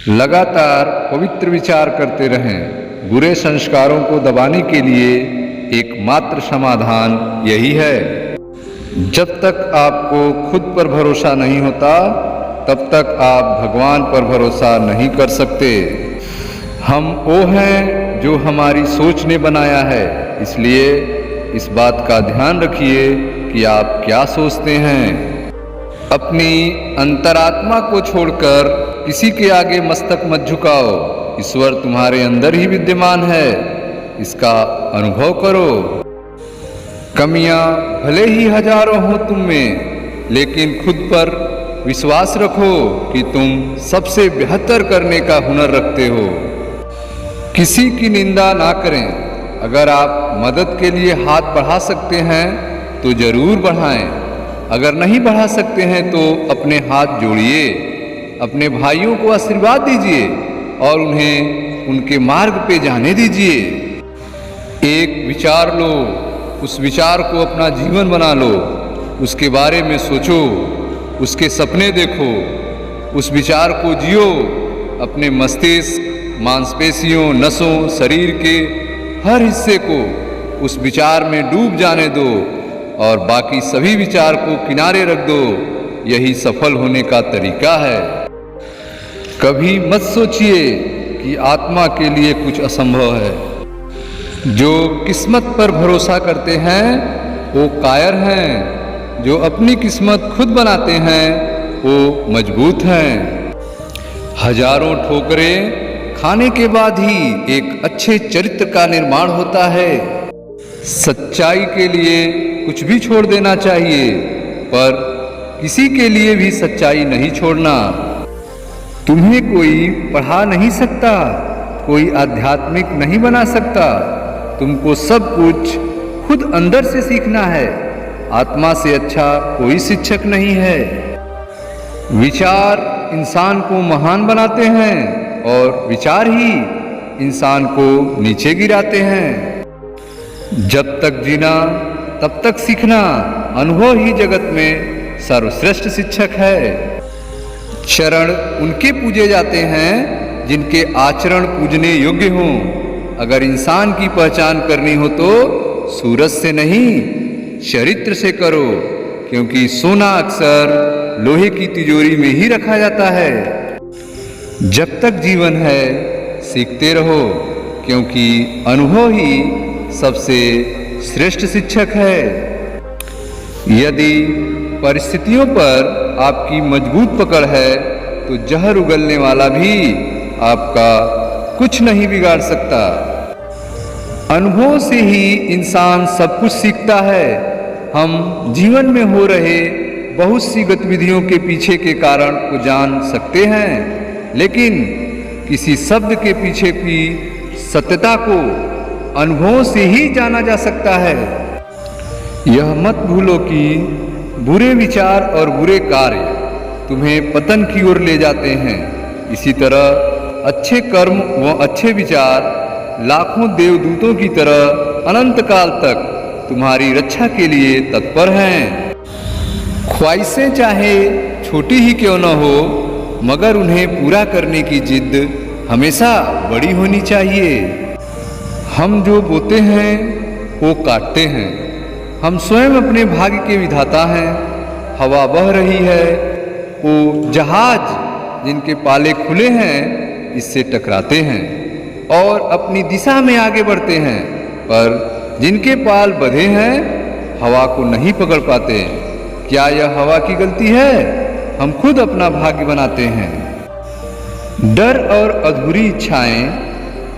लगातार पवित्र विचार करते रहें। बुरे संस्कारों को दबाने के लिए एकमात्र समाधान यही है। जब तक आपको खुद पर भरोसा नहीं होता तब तक आप भगवान पर भरोसा नहीं कर सकते। हम वो हैं जो हमारी सोच ने बनाया है, इसलिए इस बात का ध्यान रखिए कि आप क्या सोचते हैं। अपनी अंतरात्मा को छोड़कर किसी के आगे मस्तक मत झुकाओ। ईश्वर तुम्हारे अंदर ही विद्यमान है, इसका अनुभव करो। कमियां भले ही हजारों हो तुम में, लेकिन खुद पर विश्वास रखो कि तुम सबसे बेहतर करने का हुनर रखते हो। किसी की निंदा ना करें। अगर आप मदद के लिए हाथ बढ़ा सकते हैं तो जरूर बढ़ाएं। अगर नहीं बढ़ा सकते हैं तो अपने हाथ जोड़िए। अपने भाइयों को आशीर्वाद दीजिए और उन्हें उनके मार्ग पे जाने दीजिए। एक विचार लो, उस विचार को अपना जीवन बना लो। उसके बारे में सोचो, उसके सपने देखो, उस विचार को जियो। अपने मस्तिष्क, मांसपेशियों, नसों, शरीर के हर हिस्से को उस विचार में डूब जाने दो और बाकी सभी विचार को किनारे रख दो। यही सफल होने का तरीका है। कभी मत सोचिए कि आत्मा के लिए कुछ असंभव है। जो किस्मत पर भरोसा करते हैं वो कायर हैं। जो अपनी किस्मत खुद बनाते हैं वो मजबूत हैं। हजारों ठोकरें खाने के बाद ही एक अच्छे चरित्र का निर्माण होता है। सच्चाई के लिए कुछ भी छोड़ देना चाहिए, पर किसी के लिए भी सच्चाई नहीं छोड़ना। तुम्हें कोई पढ़ा नहीं सकता, कोई आध्यात्मिक नहीं बना सकता। तुमको सब कुछ खुद अंदर से सीखना है। आत्मा से अच्छा कोई शिक्षक नहीं है। विचार इंसान को महान बनाते हैं और विचार ही इंसान को नीचे गिराते हैं। जब तक जीना तब तक सीखना। अनुभव ही जगत में सर्वश्रेष्ठ शिक्षक है। चरण उनके पूजे जाते हैं जिनके आचरण पूजने योग्य हों। अगर इंसान की पहचान करनी हो तो सूरज से नहीं, चरित्र से करो, क्योंकि सोना अक्सर लोहे की तिजोरी में ही रखा जाता है। जब तक जीवन है सीखते रहो, क्योंकि अनुभव ही सबसे श्रेष्ठ शिक्षक है। यदि परिस्थितियों पर आपकी मजबूत पकड़ है तो जहर उगलने वाला भी आपका कुछ नहीं बिगाड़ सकता। अनुभव से ही इंसान सब कुछ सीखता है। हम जीवन में हो रहे बहुत सी गतिविधियों के पीछे के कारण को जान सकते हैं, लेकिन किसी शब्द के पीछे की सत्यता को अनुभव से ही जाना जा सकता है। यह मत भूलो कि बुरे विचार और बुरे कार्य तुम्हें पतन की ओर ले जाते हैं। इसी तरह अच्छे कर्म व अच्छे विचार लाखों देवदूतों की तरह अनंत काल तक तुम्हारी रक्षा के लिए तत्पर हैं। ख्वाहिशें चाहे छोटी ही क्यों न हो, मगर उन्हें पूरा करने की जिद हमेशा बड़ी होनी चाहिए। हम जो बोते हैं वो काटते हैं। हम स्वयं अपने भाग्य के विधाता हैं। हवा बह रही है, वो जहाज जिनके पाले खुले हैं इससे टकराते हैं और अपनी दिशा में आगे बढ़ते हैं, पर जिनके पाल बंधे हैं हवा को नहीं पकड़ पाते। क्या यह हवा की गलती है? हम खुद अपना भाग्य बनाते हैं। डर और अधूरी इच्छाएं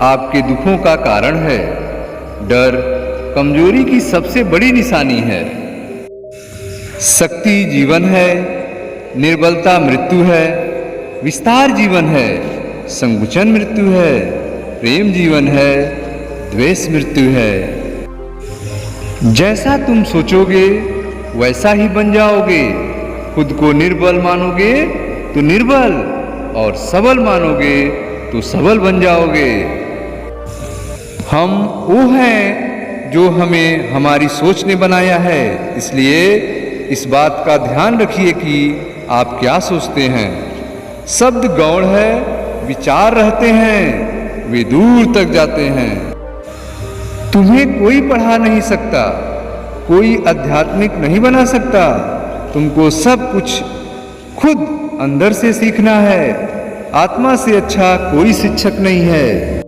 आपके दुखों का कारण है। डर कमजोरी की सबसे बड़ी निशानी है। शक्ति जीवन है, निर्बलता मृत्यु है। विस्तार जीवन है, संकुचन मृत्यु है। प्रेम जीवन है, द्वेष मृत्यु है। जैसा तुम सोचोगे वैसा ही बन जाओगे। खुद को निर्बल मानोगे तो निर्बल, और सबल मानोगे तो सबल बन जाओगे। हम वो हैं जो हमें हमारी सोच ने बनाया है, इसलिए इस बात का ध्यान रखिए कि आप क्या सोचते हैं। शब्द गौण है, विचार रहते हैं वे दूर तक जाते हैं। तुम्हें कोई पढ़ा नहीं सकता, कोई आध्यात्मिक नहीं बना सकता। तुमको सब कुछ खुद अंदर से सीखना है। आत्मा से अच्छा कोई शिक्षक नहीं है।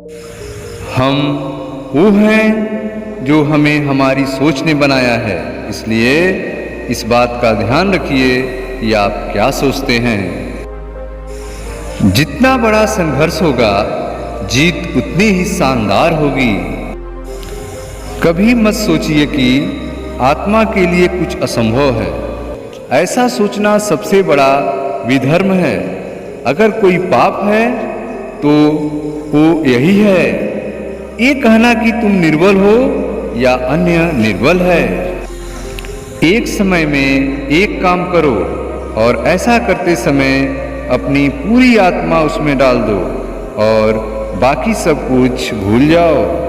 हम वो हैं जो हमें हमारी सोच ने बनाया है। इसलिए इस बात का ध्यान रखिए कि आप क्या सोचते हैं। जितना बड़ा संघर्ष होगा, जीत उतनी ही शानदार होगी। कभी मत सोचिए कि आत्मा के लिए कुछ असंभव है। ऐसा सोचना सबसे बड़ा विधर्म है। अगर कोई पाप है तो वो यही है, ये कहना कि तुम निर्बल हो या अन्य निर्बल है। एक समय में एक काम करो और ऐसा करते समय अपनी पूरी आत्मा उसमें डाल दो और बाकी सब कुछ भूल जाओ।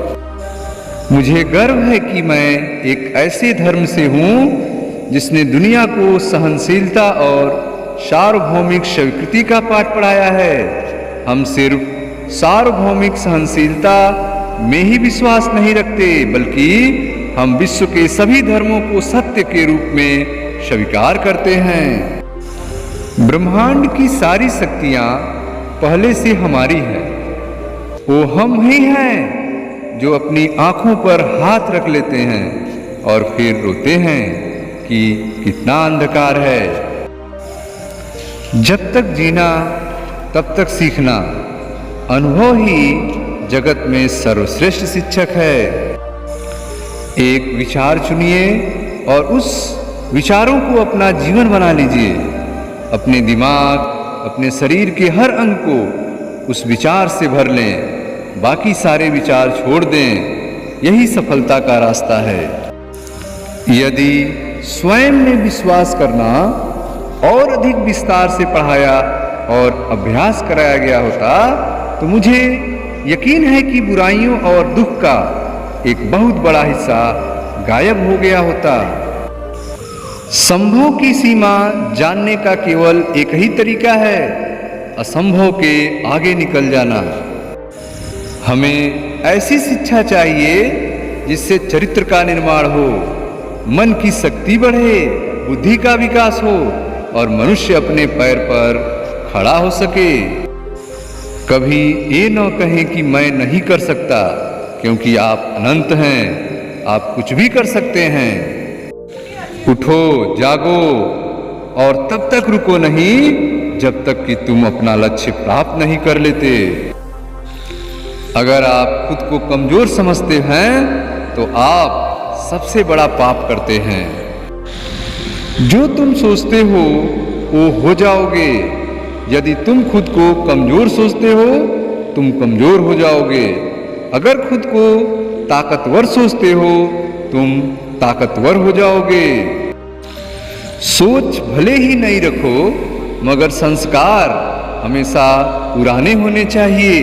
मुझे गर्व है कि मैं एक ऐसे धर्म से हूँ जिसने दुनिया को सहनशीलता और सार्वभौमिक स्वीकृति का पाठ पढ़ाया है। हम सिर्फ सार्वभौमिक सहनशीलता में ही विश्वास नहीं रखते, बल्कि हम विश्व के सभी धर्मों को सत्य के रूप में स्वीकार करते हैं। ब्रह्मांड की सारी शक्तियां पहले से हमारी हैं। वो हम ही हैं जो अपनी आंखों पर हाथ रख लेते हैं और फिर रोते हैं कि कितना अंधकार है। जब तक जीना तब तक सीखना। अनुभव ही जगत में सर्वश्रेष्ठ शिक्षक है। एक विचार चुनिए और उस विचारों को अपना जीवन बना लीजिए। अपने दिमाग, अपने शरीर के हर अंग को उस विचार से भर लें। बाकी सारे विचार छोड़ दें। यही सफलता का रास्ता है। यदि स्वयं में विश्वास करना और अधिक विस्तार से पढ़ाया और अभ्यास कराया गया होता तो मुझे यकीन है कि बुराइयों और दुख का एक बहुत बड़ा हिस्सा गायब हो गया होता। संभव की सीमा जानने का केवल एक ही तरीका है, असंभव के आगे निकल जाना। हमें ऐसी शिक्षा चाहिए जिससे चरित्र का निर्माण हो, मन की शक्ति बढ़े, बुद्धि का विकास हो और मनुष्य अपने पैर पर खड़ा हो सके। कभी ये न कहें कि मैं नहीं कर सकता, क्योंकि आप अनंत हैं। आप कुछ भी कर सकते हैं। उठो, जागो और तब तक रुको नहीं जब तक कि तुम अपना लक्ष्य प्राप्त नहीं कर लेते। अगर आप खुद को कमजोर समझते हैं तो आप सबसे बड़ा पाप करते हैं। जो तुम सोचते हो वो हो जाओगे। यदि तुम खुद को कमजोर सोचते हो, तुम कमजोर हो जाओगे। अगर खुद को ताकतवर सोचते हो, तुम ताकतवर हो जाओगे। सोच भले ही नहीं रखो, मगर संस्कार हमेशा पुराने होने चाहिए।